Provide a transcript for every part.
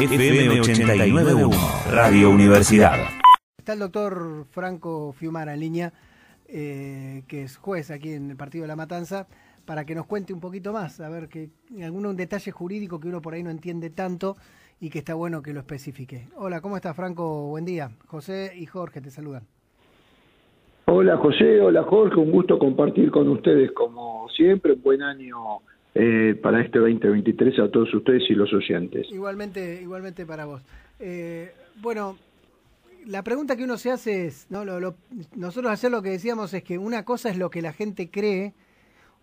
FM 89.1, Radio Universidad. Está el doctor Franco Fiumara en línea, que es juez aquí en el Partido de La Matanza, para que nos cuente un poquito más, a ver, que un detalle jurídico que uno por ahí no entiende tanto y que está bueno que lo especifique. Hola, ¿cómo estás, Franco? Buen día. José y Jorge te saludan. Hola José, hola Jorge, un gusto compartir con ustedes como siempre, un buen año para este 2023 a todos ustedes y los oyentes. Igualmente para vos. Bueno, la pregunta que uno se hace es, ¿no? Nosotros ayer lo que decíamos es que una cosa es lo que la gente cree,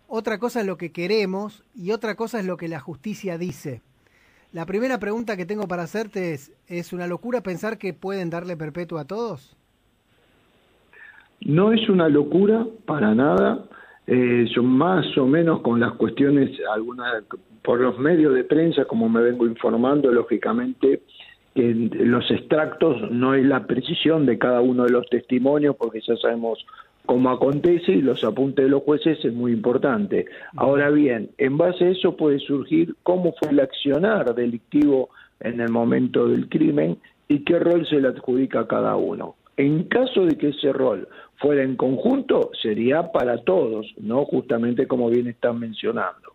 otra cosa es lo que queremos y otra cosa es lo que la justicia dice. La primera pregunta que tengo para hacerte ¿es una locura pensar que pueden darle perpetua a todos? No es una locura para nada, son más o menos con las cuestiones, algunas por los medios de prensa, como me vengo informando, lógicamente, en los extractos no es la precisión de cada uno de los testimonios, porque ya sabemos cómo acontece y los apuntes de los jueces es muy importante. Ahora bien, en base a eso puede surgir cómo fue el accionar delictivo en el momento del crimen y qué rol se le adjudica a cada uno. En caso de que ese rol fuera en conjunto, sería para todos, ¿no? Justamente como bien están mencionando.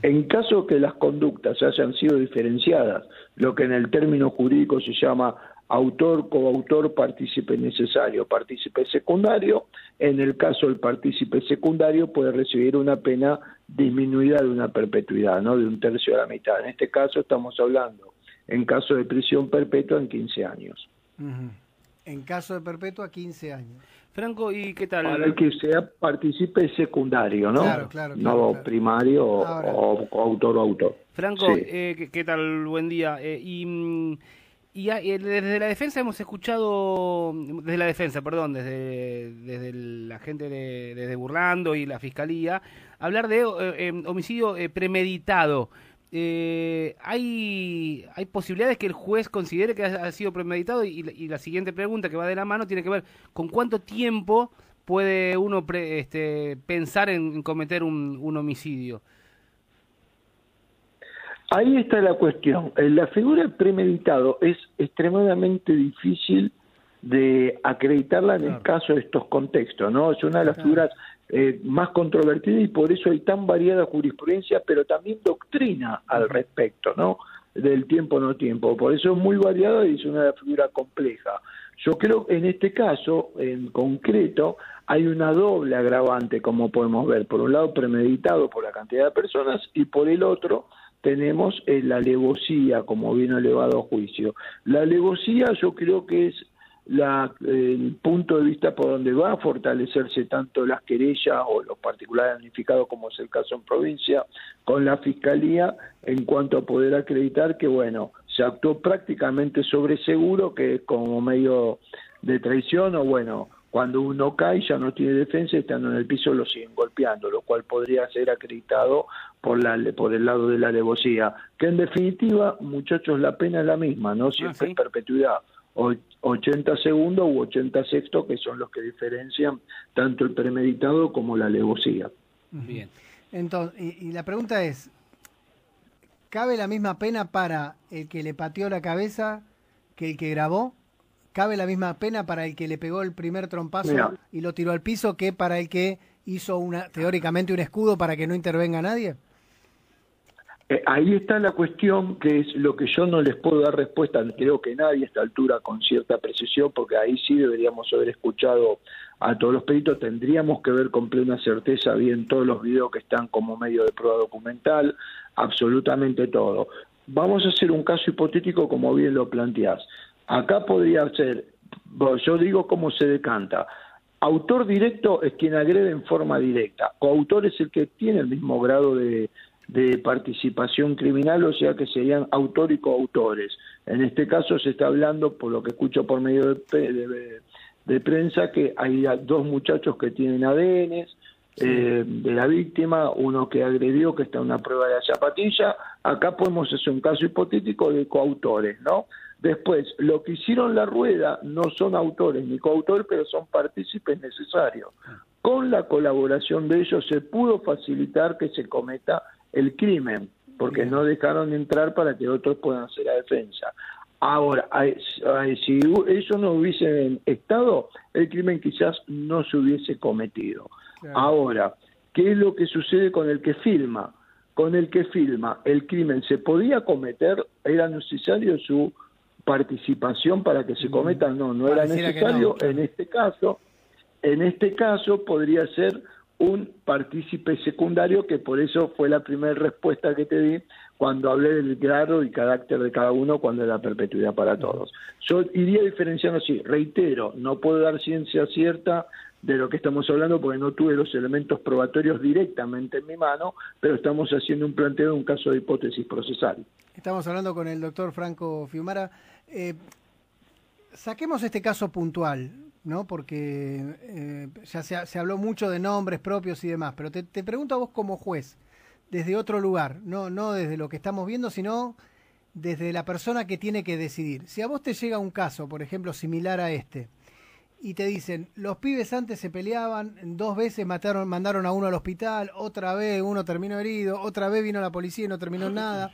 En caso que las conductas hayan sido diferenciadas, lo que en el término jurídico se llama autor, coautor, partícipe necesario, partícipe secundario, en el caso del partícipe secundario puede recibir una pena disminuida de una perpetuidad, ¿no? De un tercio de la mitad. En este caso estamos hablando, en caso de prisión perpetua, en 15 años. En caso de perpetua, 15 años. Franco, ¿y qué tal? Para el que sea partícipe secundario, ¿no? Claro, no primario ahora, o autor o autor. Franco, sí. ¿qué tal? Buen día. Y desde la defensa hemos escuchado, desde la gente desde Burlando y la Fiscalía, hablar de homicidio premeditado. ¿Hay posibilidades que el juez considere que ha sido premeditado? Y la siguiente pregunta que va de la mano tiene que ver con cuánto tiempo puede uno pensar en cometer un homicidio. Ahí está la cuestión. La figura del premeditado es extremadamente difícil de acreditarla en el caso de estos contextos, ¿no? Es una de las figuras más controvertidas y por eso hay tan variada jurisprudencia, pero también doctrina al respecto, ¿no? Del tiempo no tiempo. Por eso es muy variada y es una figura compleja. Yo creo que en este caso, en concreto, hay una doble agravante, como podemos ver. Por un lado, premeditado por la cantidad de personas y por el otro, tenemos la alevosía como bien elevado a juicio. La alevosía yo creo que es el punto de vista por donde va a fortalecerse tanto las querellas o los particulares damnificados, como es el caso en provincia, con la Fiscalía, en cuanto a poder acreditar que, bueno, se actuó prácticamente sobre seguro, que es como medio de traición, o bueno, cuando uno cae ya no tiene defensa, estando en el piso lo siguen golpeando, lo cual podría ser acreditado por el lado de la alevosía, que en definitiva, muchachos, la pena es la misma, ¿no? Siempre es perpetuidad. 80 segundos u 80 sextos, que son los que diferencian tanto el premeditado como la alevosía. Bien. Entonces, y la pregunta es, ¿cabe la misma pena para el que le pateó la cabeza que el que grabó? ¿Cabe la misma pena para el que le pegó el primer trompazo y lo tiró al piso que para el que hizo teóricamente un escudo para que no intervenga nadie? Ahí está la cuestión, que es lo que yo no les puedo dar respuesta, creo que nadie a esta altura con cierta precisión, porque ahí sí deberíamos haber escuchado a todos los peritos, tendríamos que ver con plena certeza bien todos los videos que están como medio de prueba documental, absolutamente todo. Vamos a hacer un caso hipotético como bien lo planteás. Acá podría ser, yo digo cómo se decanta. Autor directo es quien agrede en forma directa, coautor es el que tiene el mismo grado de participación criminal, o sea que serían autor y coautores. En este caso se está hablando, por lo que escucho por medio de prensa, que hay dos muchachos que tienen ADNs de la víctima, uno que agredió, que está en una prueba de la zapatilla. Acá podemos hacer un caso hipotético de coautores, ¿no? Después, lo que hicieron la rueda no son autores ni coautores, pero son partícipes necesarios. Con la colaboración de ellos se pudo facilitar que se cometa el crimen. porque Bien. no dejaron entrar para que otros puedan hacer la defensa. Ahora, si eso no hubiese estado, el crimen quizás no se hubiese cometido. Claro. Ahora, ¿qué es lo que sucede con el que filma? Con el que filma, el crimen se podía cometer, era necesario su participación para que se cometa, no era Pareciera que necesario. no, claro. En este caso podría ser un partícipe secundario, que por eso fue la primera respuesta que te di cuando hablé del grado y carácter de cada uno cuando era perpetuidad para todos. Yo iría diferenciando así, reitero, no puedo dar ciencia cierta de lo que estamos hablando porque no tuve los elementos probatorios directamente en mi mano, pero estamos haciendo un planteo de un caso de hipótesis procesal. Estamos hablando con el doctor Franco Fiumara. Saquemos este caso puntual, ¿no? Porque ya se habló mucho de nombres propios y demás, pero te pregunto a vos como juez, desde otro lugar, no desde lo que estamos viendo, sino desde la persona que tiene que decidir. Si a vos te llega un caso, por ejemplo, similar a este, y te dicen, los pibes antes se peleaban, 2 veces mandaron a uno al hospital, otra vez uno terminó herido, otra vez vino la policía y no terminó en nada.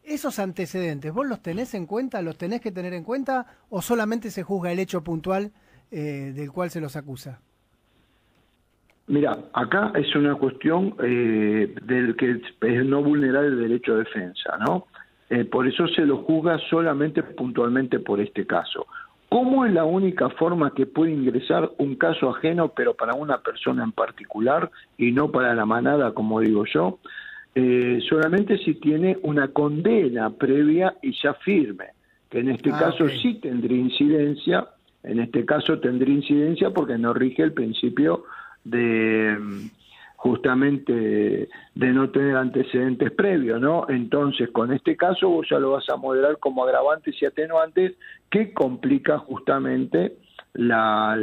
¿Esos antecedentes vos los tenés en cuenta, los tenés que tener en cuenta, o solamente se juzga el hecho puntual del cual se los acusa? Mira, acá es una cuestión del que es no vulnerar el derecho a defensa, ¿no? Por eso se lo juzga solamente puntualmente por este caso. ¿Cómo es la única forma que puede ingresar un caso ajeno, pero para una persona en particular y no para la manada, como digo yo? Solamente si tiene una condena previa y ya firme, que en este caso okay. Sí tendría incidencia, porque no rige el principio de justamente de no tener antecedentes previos, ¿no? Entonces, con este caso vos ya lo vas a moderar como agravantes y atenuantes, que complica justamente la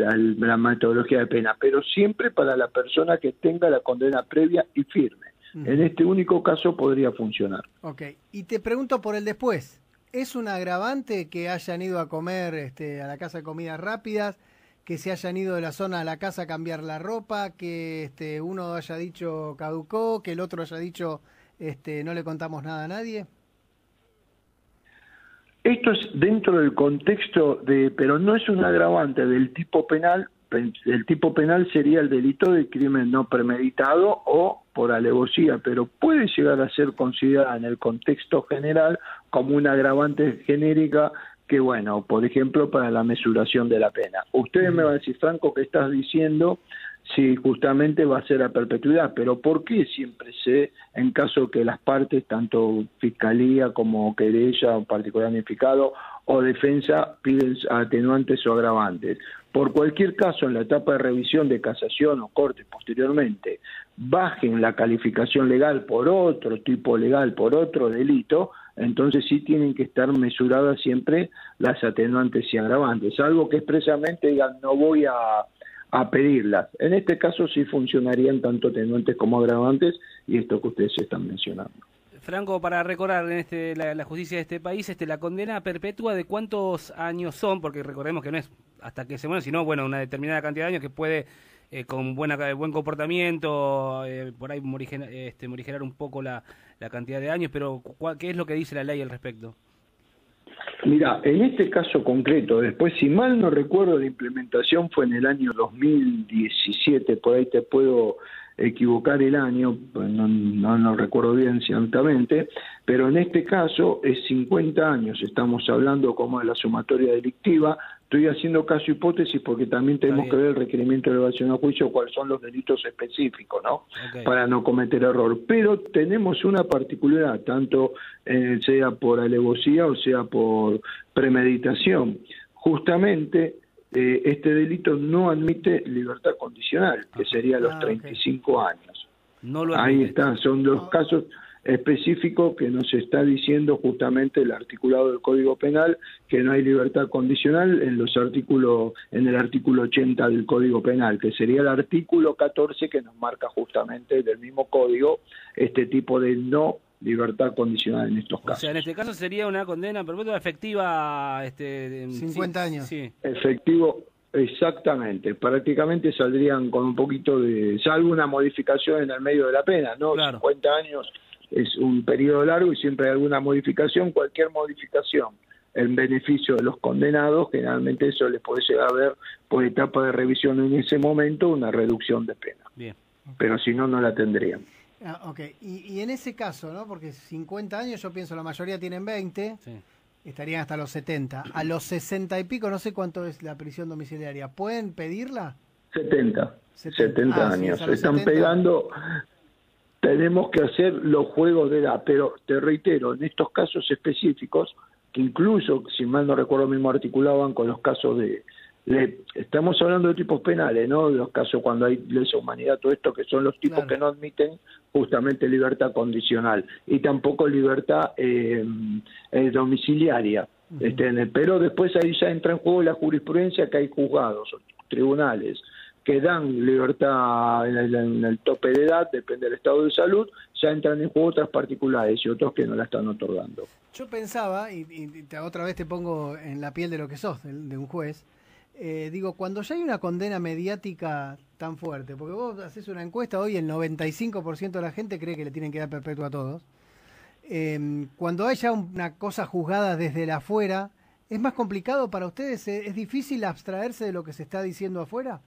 metodología de pena, pero siempre para la persona que tenga la condena previa y firme. En este único caso podría funcionar. Ok, y te pregunto por el después. ¿Es un agravante que hayan ido a comer a la casa de comidas rápidas, que se hayan ido de la zona a la casa a cambiar la ropa, que uno haya dicho caducó, que el otro haya dicho no le contamos nada a nadie? Esto es dentro del contexto pero no es un agravante del tipo penal. El tipo penal sería el delito de crimen no premeditado o por alevosía, pero puede llegar a ser considerada en el contexto general como una agravante genérica que, bueno, por ejemplo, para la mesuración de la pena. Ustedes me van a decir, Franco, ¿qué estás diciendo? Si justamente va a ser a perpetuidad, pero ¿por qué siempre en caso que las partes, tanto fiscalía como querella, o particular damnificado o defensa, piden atenuantes o agravantes? Por cualquier caso, en la etapa de revisión de casación o corte posteriormente, bajen la calificación legal por otro tipo legal, por otro delito, entonces sí tienen que estar mesuradas siempre las atenuantes y agravantes, algo que expresamente digan no voy a pedirlas. En este caso sí funcionarían tanto atenuantes como agravantes y esto que ustedes están mencionando. Franco, para recordar en la justicia de este país, la condena perpetua de cuántos años son, porque recordemos que no es hasta que se muera, sino bueno, una determinada cantidad de años que puede con buen comportamiento por ahí morigerar un poco la cantidad de años, pero ¿qué es lo que dice la ley al respecto? Mira, en este caso concreto, después, si mal no recuerdo, la implementación fue en el año 2017, por ahí te puedo equivocar el año, no recuerdo bien ciertamente, pero en este caso es 50 años, estamos hablando como de la sumatoria delictiva. Estoy haciendo caso hipótesis porque también tenemos que ver el requerimiento de elevación a juicio, cuáles son los delitos específicos, ¿no? Okay. Para no cometer error. Pero tenemos una particularidad, tanto sea por alevosía o sea por premeditación. Justamente este delito no admite libertad condicional, que sería los 35 años. No lo Ahí está, son los casos específico que nos está diciendo justamente el articulado del Código Penal, que no hay libertad condicional en el artículo 80 del Código Penal, que sería el artículo 14 que nos marca justamente del mismo código este tipo de no libertad condicional en estos casos. O sea, en este caso sería una condena perpetua efectiva 50 años. Sí. Efectivo, exactamente. Prácticamente saldrían con un poquito de, salvo una modificación en el medio de la pena, ¿no? Claro. 50 años es un periodo largo y siempre hay alguna modificación. Cualquier modificación en beneficio de los condenados, generalmente eso les puede llegar a ver por etapa de revisión en ese momento una reducción de pena. Bien. Pero si no, no la tendrían. Ok, y en ese caso, ¿no? Porque 50 años, yo pienso, la mayoría tienen 20, Sí. estarían hasta los 70. A los 60 y pico, no sé cuánto es la prisión domiciliaria, ¿pueden pedirla? 70 Sí, años. a los Están 70. pegando. Tenemos que hacer los juegos de edad, pero te reitero, en estos casos específicos, que incluso, si mal no recuerdo, mismo articulaban con los casos estamos hablando de tipos penales, ¿no? De los casos cuando hay lesa humanidad, todo esto, que son los tipos Claro. que no admiten justamente libertad condicional y tampoco libertad domiciliaria. Pero después ahí ya entra en juego la jurisprudencia, que hay juzgados o tribunales que dan libertad en el tope de edad, depende del estado de salud, ya entran en juego otras particulares y otros que no la están otorgando. Yo pensaba, otra vez te pongo en la piel de lo que sos, de un juez, digo, cuando ya hay una condena mediática tan fuerte, porque vos haces una encuesta hoy, el 95% de la gente cree que le tienen que dar perpetua a todos, cuando hay ya una cosa juzgada desde el afuera, ¿es más complicado para ustedes? ¿Es difícil abstraerse de lo que se está diciendo afuera?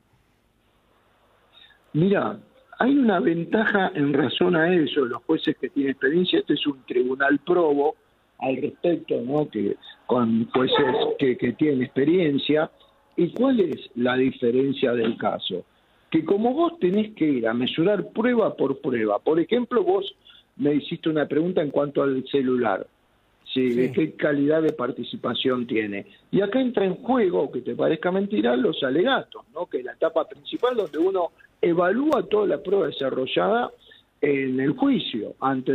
Mira, hay una ventaja en razón a eso, los jueces que tienen experiencia, este es un tribunal probo al respecto, ¿no? Que con jueces que tienen experiencia. ¿Y cuál es la diferencia del caso? Que como vos tenés que ir a mesurar prueba por prueba, por ejemplo, vos me hiciste una pregunta en cuanto al celular, ¿sí? Sí. ¿Qué calidad de participación tiene? Y acá entra en juego, aunque te parezca mentira, los alegatos, ¿no? Que es la etapa principal donde uno evalúa toda la prueba desarrollada en el juicio antes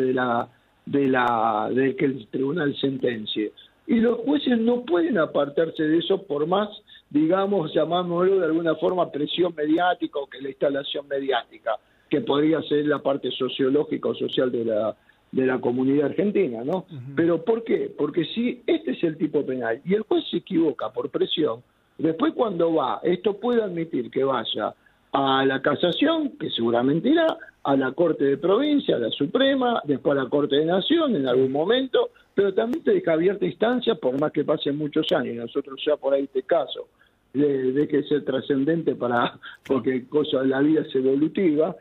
de que el tribunal sentencie. Y los jueces no pueden apartarse de eso por más, digamos, llamámoslo de alguna forma, presión mediática o que la instalación mediática, que podría ser la parte sociológica o social de la comunidad argentina, ¿no? Pero ¿por qué? Porque si este es el tipo penal y el juez se equivoca por presión, después cuando esto puede admitir que vaya a la casación, que seguramente irá, a la Corte de Provincia, a la Suprema, después a la Corte de Nación en algún momento, pero también te deja abierta instancia, por más que pasen muchos años, nosotros ya por ahí este caso, deje de ser trascendente porque cosa de la vida es evolutiva,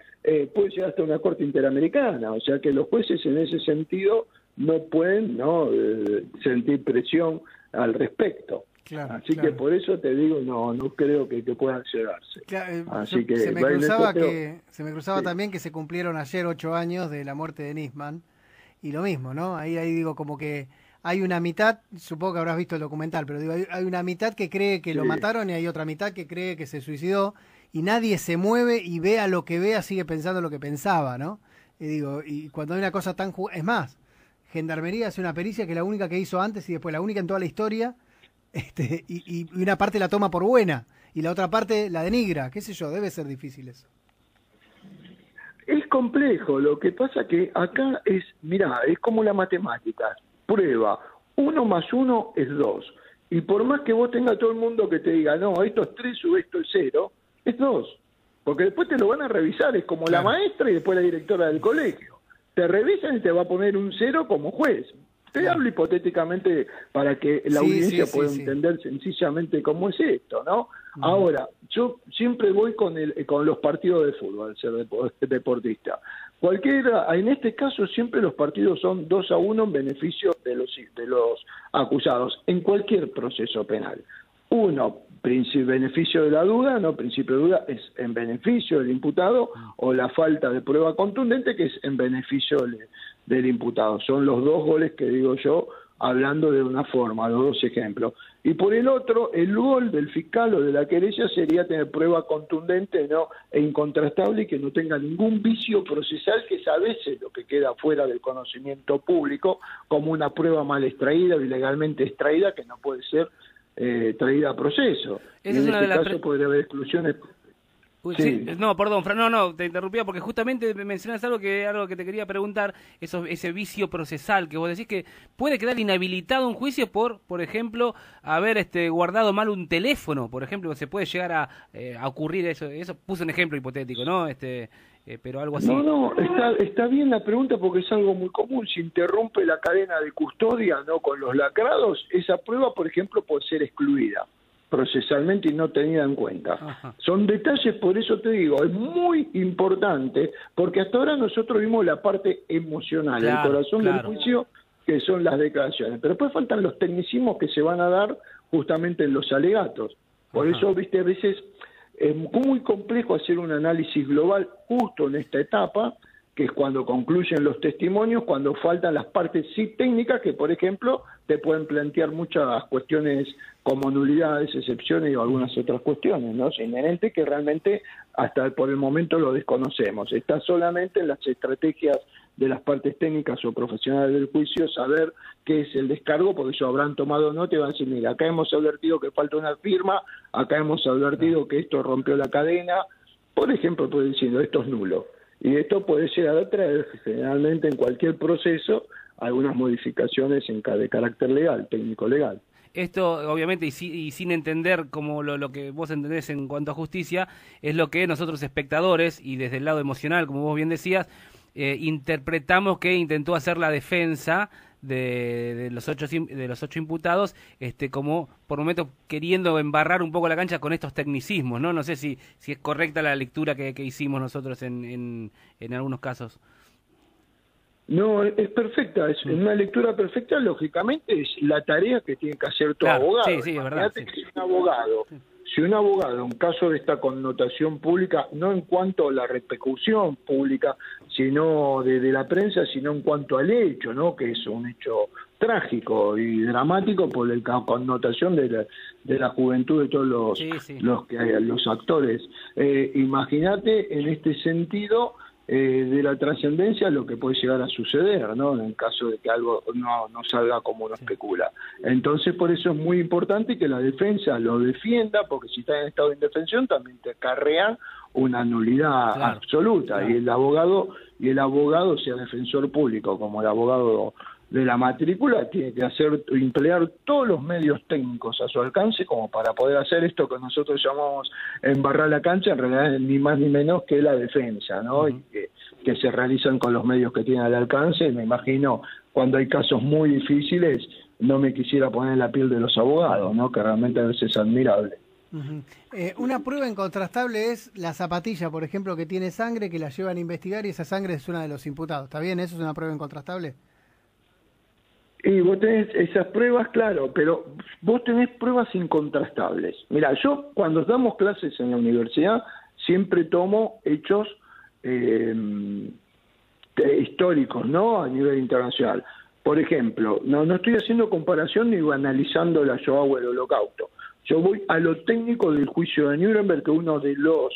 puede llegar hasta una Corte Interamericana, o sea que los jueces en ese sentido no pueden sentir presión al respecto. Claro, Así claro. que por eso te digo, no creo que puedan llegarse. Claro, Así que se me cruzaba, sí. También que se cumplieron ayer 8 años de la muerte de Nisman, y lo mismo, ¿no? Ahí digo, como que hay una mitad, supongo que habrás visto el documental, pero digo, hay una mitad que cree que lo mataron y hay otra mitad que cree que se suicidó, y nadie se mueve y vea lo que vea, sigue pensando lo que pensaba, ¿no? Y cuando hay una cosa tan... Es más, Gendarmería hace una pericia que es la única que hizo antes y después la única en toda la historia, y una parte la toma por buena y la otra parte la denigra, qué sé yo, debe ser difícil eso. Es complejo, lo que pasa que acá es como la matemática, prueba, 1 más 1 es 2, y por más que vos tengas todo el mundo que te diga, no, esto es 3 o esto es 0, es 2, porque después te lo van a revisar, es como la maestra y después la directora del colegio, te revisan y te va a poner un 0 como juez. Te hablo hipotéticamente para que la audiencia pueda entender sencillamente cómo es esto, ¿no? Ahora, yo siempre voy con los partidos de fútbol, al ser deportista. En este caso siempre los partidos son 2-1 en beneficio de los acusados, en cualquier proceso penal. Uno, beneficio de la duda, no principio de duda, es en beneficio del imputado, o la falta de prueba contundente, que es en beneficio del imputado. Son los dos goles que digo yo, hablando de una forma, los dos ejemplos. Y por el otro, el gol del fiscal o de la querella sería tener prueba contundente, ¿no?, e incontrastable, y que no tenga ningún vicio procesal, que es a veces lo que queda fuera del conocimiento público, como una prueba mal extraída o ilegalmente extraída, que no puede ser traída a proceso. Esa en es una este de las caso podría haber exclusiones. Uy, Sí. No, perdón, Fran, no, te interrumpía porque justamente mencionas algo que te quería preguntar, ese vicio procesal que vos decís que puede quedar inhabilitado un juicio por ejemplo, haber guardado mal un teléfono, por ejemplo, se puede llegar a ocurrir eso puse un ejemplo hipotético, ¿no? pero algo así. No, está bien la pregunta porque es algo muy común. Si interrumpe la cadena de custodia, no con los lacrados, esa prueba, por ejemplo, puede ser excluida procesalmente y no tenida en cuenta. Ajá. Son detalles, por eso te digo, es muy importante, porque hasta ahora nosotros vimos la parte emocional, Claro, el corazón claro. del juicio, que son las declaraciones. Pero después faltan los tecnicismos que se van a dar justamente en los alegatos. Por Ajá. eso, viste, a veces es muy complejo hacer un análisis global justo en esta etapa, que es cuando concluyen los testimonios, cuando faltan las partes sí técnicas, que por ejemplo te pueden plantear muchas cuestiones como nulidades, excepciones y algunas otras cuestiones, ¿no? Es inherente que realmente hasta por el momento lo desconocemos. Está solamente en las estrategias de las partes técnicas o profesionales del juicio saber qué es el descargo, porque ellos habrán tomado nota y van a decir, mira, acá hemos advertido que falta una firma, acá hemos advertido que esto rompió la cadena, por ejemplo, puede decir, esto es nulo. Y esto puede llegar a traer, generalmente en cualquier proceso, algunas modificaciones de carácter legal, técnico-legal. Esto, obviamente, y sin entender como lo que vos entendés en cuanto a justicia, es lo que nosotros espectadores, y desde el lado emocional, como vos bien decías, interpretamos que intentó hacer la defensa de los ocho imputados, como por momentos queriendo embarrar un poco la cancha con estos tecnicismos, ¿no? No sé si es correcta la lectura que hicimos nosotros en algunos casos. No, es perfecta, es una lectura perfecta, lógicamente es la tarea que tiene que hacer todo Claro, abogado. sí, es verdad. Sí. Que si un abogado, en caso de esta connotación pública, no en cuanto a la repercusión pública, sino de la prensa, sino en cuanto al hecho, ¿no? Que es un hecho trágico y dramático por la connotación de la juventud de todos los actores. Imagínate en este sentido de la trascendencia lo que puede llegar a suceder, ¿no? En el caso de que algo no salga como uno especula. Entonces, por eso es muy importante que la defensa lo defienda, porque si está en estado de indefensión también te acarrea una nulidad absoluta. Claro. Y el abogado, sea defensor público como el abogado de la matrícula, tiene que emplear todos los medios técnicos a su alcance como para poder hacer esto que nosotros llamamos embarrar la cancha, en realidad es ni más ni menos que la defensa, ¿no? Y que se realizan con los medios que tienen al alcance. Me imagino cuando hay casos muy difíciles, no me quisiera poner en la piel de los abogados, ¿no? Que realmente a veces es admirable. Una prueba incontrastable es la zapatilla, por ejemplo, que tiene sangre, que la llevan a investigar y esa sangre es una de los imputados. ¿Está bien? ¿Eso es una prueba incontrastable? Y vos tenés esas pruebas, claro, pero vos tenés pruebas incontrastables. Mira, yo cuando damos clases en la universidad siempre tomo hechos históricos, ¿no? A nivel internacional. Por ejemplo, no estoy haciendo comparación ni analizando la Shoah o el Holocausto. Yo voy a lo técnico del juicio de Nuremberg, que uno de los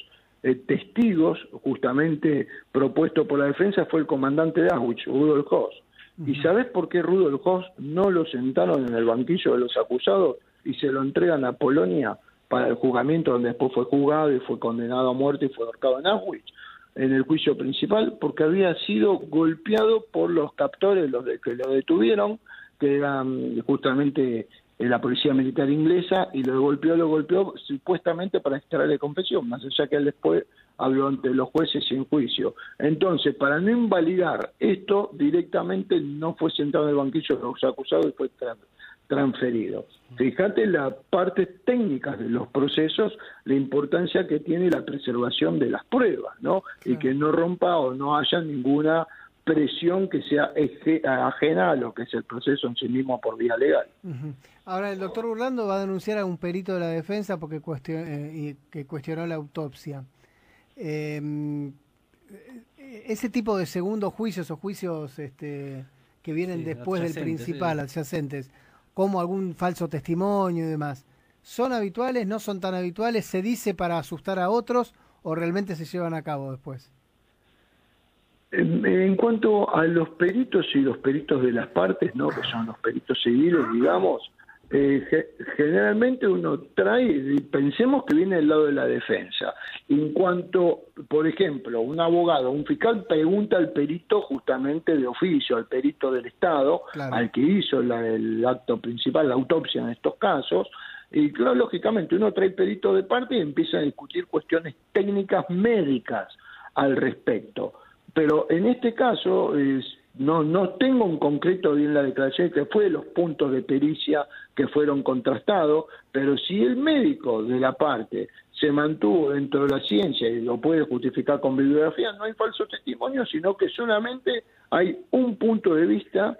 testigos justamente propuesto por la defensa fue el comandante de Auschwitz, Rudolf Höss. ¿Y sabés por qué Rudolf Höss no lo sentaron en el banquillo de los acusados y se lo entregan a Polonia para el juzgamiento, donde después fue juzgado y fue condenado a muerte y fue ahorcado en Auschwitz, en el juicio principal? Porque había sido golpeado por los captores, que lo detuvieron, que eran justamente la policía militar inglesa, y lo golpeó supuestamente para extraerle confesión, más allá que él después habló ante los jueces sin juicio. Entonces, para no invalidar esto, directamente no fue sentado en el banquillo de los acusados y fue transferido. Fíjate las partes técnicas de los procesos, la importancia que tiene la preservación de las pruebas, ¿no? Claro. Y que no rompa o no haya ninguna presión que sea ajena a lo que es el proceso en sí mismo por vía legal. Ahora, el doctor Burlando va a denunciar a un perito de la defensa porque cuestionó la autopsia. Ese tipo de segundos juicios o juicios que vienen después del principal, adyacentes, como algún falso testimonio y demás, ¿son habituales, no son tan habituales? ¿Se dice para asustar a otros o realmente se llevan a cabo después? En cuanto a los peritos y los peritos de las partes, ¿no? Que son los peritos civiles, digamos, generalmente uno trae, pensemos que viene del lado de la defensa. En cuanto, por ejemplo, un abogado, un fiscal pregunta al perito justamente de oficio, al perito del Estado, claro, al que hizo el acto principal, la autopsia en estos casos, y claro, lógicamente uno trae perito de parte y empieza a discutir cuestiones técnicas médicas. al respecto. Pero en este caso no tengo en concreto bien la declaración que fue los puntos de pericia que fueron contrastados, pero si el médico de la parte se mantuvo dentro de la ciencia y lo puede justificar con bibliografía, no hay falso testimonio, sino que solamente hay un punto de vista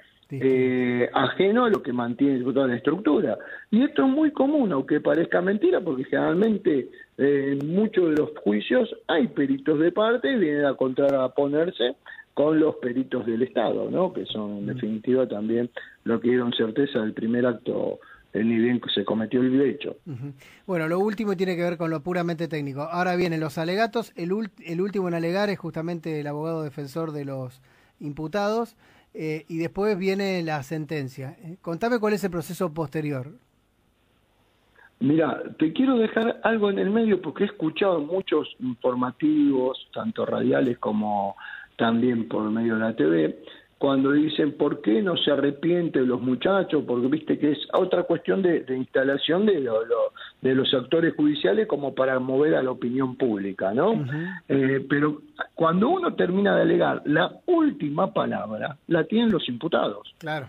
ajeno a lo que mantiene toda la estructura. Y esto es muy común, aunque parezca mentira, porque generalmente en muchos de los juicios hay peritos de parte y vienen a contraponerse con los peritos del Estado, ¿no? Que son en definitiva también lo que dieron certeza del primer acto, ni bien que se cometió el hecho. Bueno, lo último tiene que ver con lo puramente técnico. Ahora vienen los alegatos. El último en alegar es justamente el abogado defensor de los imputados, y después viene la sentencia. Contame cuál es el proceso posterior. Mira, te quiero dejar algo en el medio porque he escuchado muchos informativos, tanto radiales como también por medio de la TV, cuando dicen por qué no se arrepienten los muchachos, porque viste que es otra cuestión de instalación de los actores judiciales como para mover a la opinión pública, ¿no? Pero cuando uno termina de alegar, la última palabra la tienen los imputados. Claro.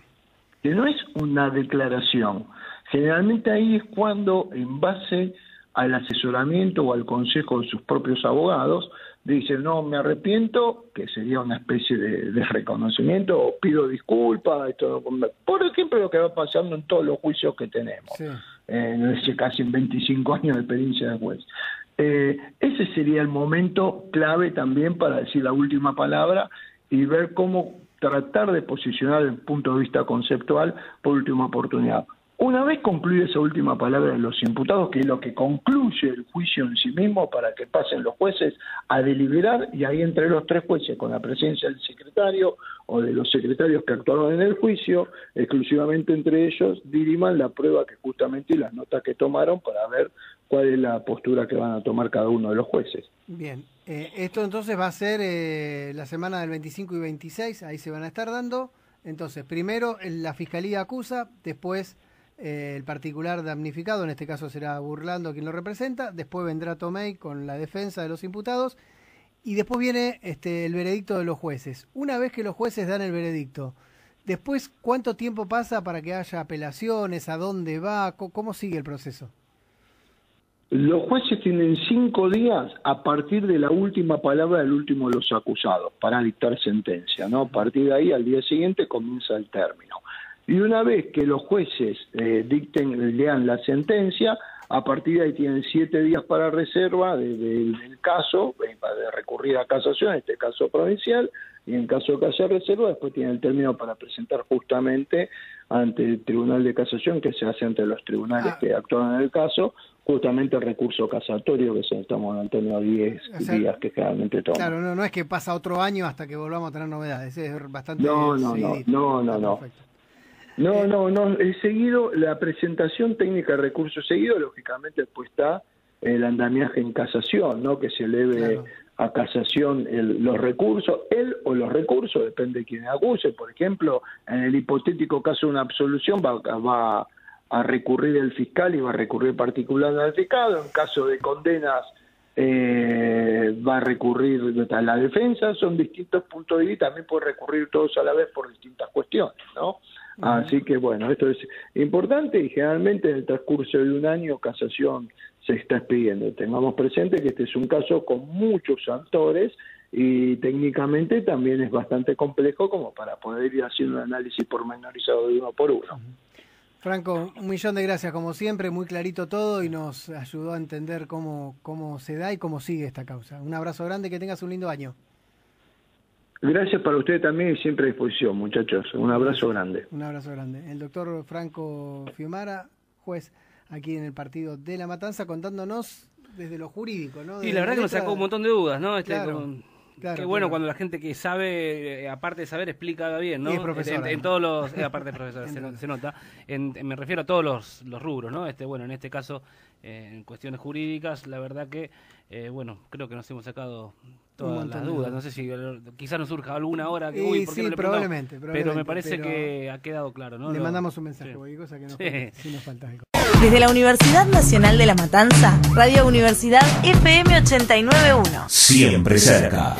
Que no es una declaración. Generalmente ahí es cuando, en base al asesoramiento o al consejo de sus propios abogados, dicen, no, me arrepiento, que sería una especie de reconocimiento, o pido disculpas, esto, por ejemplo, lo que va pasando en todos los juicios que tenemos, casi en 25 años de experiencia de juez. Ese sería el momento clave también para decir la última palabra y ver cómo tratar de posicionar el punto de vista conceptual por última oportunidad. Una vez concluye esa última palabra de los imputados, que es lo que concluye el juicio en sí mismo para que pasen los jueces a deliberar, y ahí entre los tres jueces, con la presencia del secretario o de los secretarios que actuaron en el juicio, exclusivamente entre ellos, diriman la prueba que justamente y las notas que tomaron para ver cuál es la postura que van a tomar cada uno de los jueces. Bien, esto entonces va a ser la semana del 25 y 26, ahí se van a estar dando. Entonces, primero la Fiscalía acusa, después el particular damnificado, en este caso será Burlando quien lo representa, después vendrá Tomei con la defensa de los imputados, y después viene el veredicto de los jueces. Una vez que los jueces dan el veredicto, después, ¿cuánto tiempo pasa para que haya apelaciones? ¿A dónde va? ¿Cómo sigue el proceso? Los jueces tienen 5 días a partir de la última palabra del último de los acusados para dictar sentencia, ¿no? A partir de ahí, al día siguiente, comienza el término. Y una vez que los jueces lean la sentencia, a partir de ahí tienen 7 días para reserva del caso, de recurrir a casación, en este caso provincial, y en caso de que haya reserva, después tienen el término para presentar justamente ante el Tribunal de Casación, que se hace ante los tribunales que actúan en el caso, justamente el recurso casatorio, que estamos en el término de 10 días que generalmente toma. Claro, no es que pasa otro año hasta que volvamos a tener novedades, es bastante No. Perfecto. No, el seguido, la presentación técnica de recurso seguido, lógicamente después está el andamiaje en casación, ¿no? Que se eleve a casación los recursos, él o los recursos, depende de quién acuse. Por ejemplo, en el hipotético caso de una absolución va a recurrir el fiscal y va a recurrir el particular notificado. En caso de condenas va a recurrir a la defensa. Son distintos puntos de vista, también puede recurrir todos a la vez por distintas cuestiones, ¿no? Así que bueno, esto es importante y generalmente en el transcurso de un año casación se está expidiendo. Tengamos presente que este es un caso con muchos actores y técnicamente también es bastante complejo como para poder ir haciendo un análisis pormenorizado de uno por uno. Franco, 1.000.000 de gracias como siempre, muy clarito todo y nos ayudó a entender cómo se da y cómo sigue esta causa. Un abrazo grande, que tengas un lindo año. Gracias para ustedes también y siempre a disposición, muchachos. Un abrazo grande. Un abrazo grande. El doctor Franco Fiumara, juez aquí en el partido de La Matanza, contándonos desde lo jurídico, ¿no? Y la verdad que nos sacó un montón de dudas, ¿no? Claro, qué bueno cuando la gente que sabe, aparte de saber, explica bien, ¿no? Y es profesor, en todos los, aparte de profesor, se nota. Me refiero a todos los rubros, ¿no? Bueno, en este caso, en cuestiones jurídicas, la verdad que, creo que nos hemos sacado todas las dudas. No sé si quizás nos surja alguna ahora que ¿por qué no le probablemente, pero me parece que ha quedado claro, ¿no? Le mandamos un mensaje, cualquier cosa que nos falta algo. Desde la Universidad Nacional de La Matanza, Radio Universidad FM 89.1. Siempre cerca.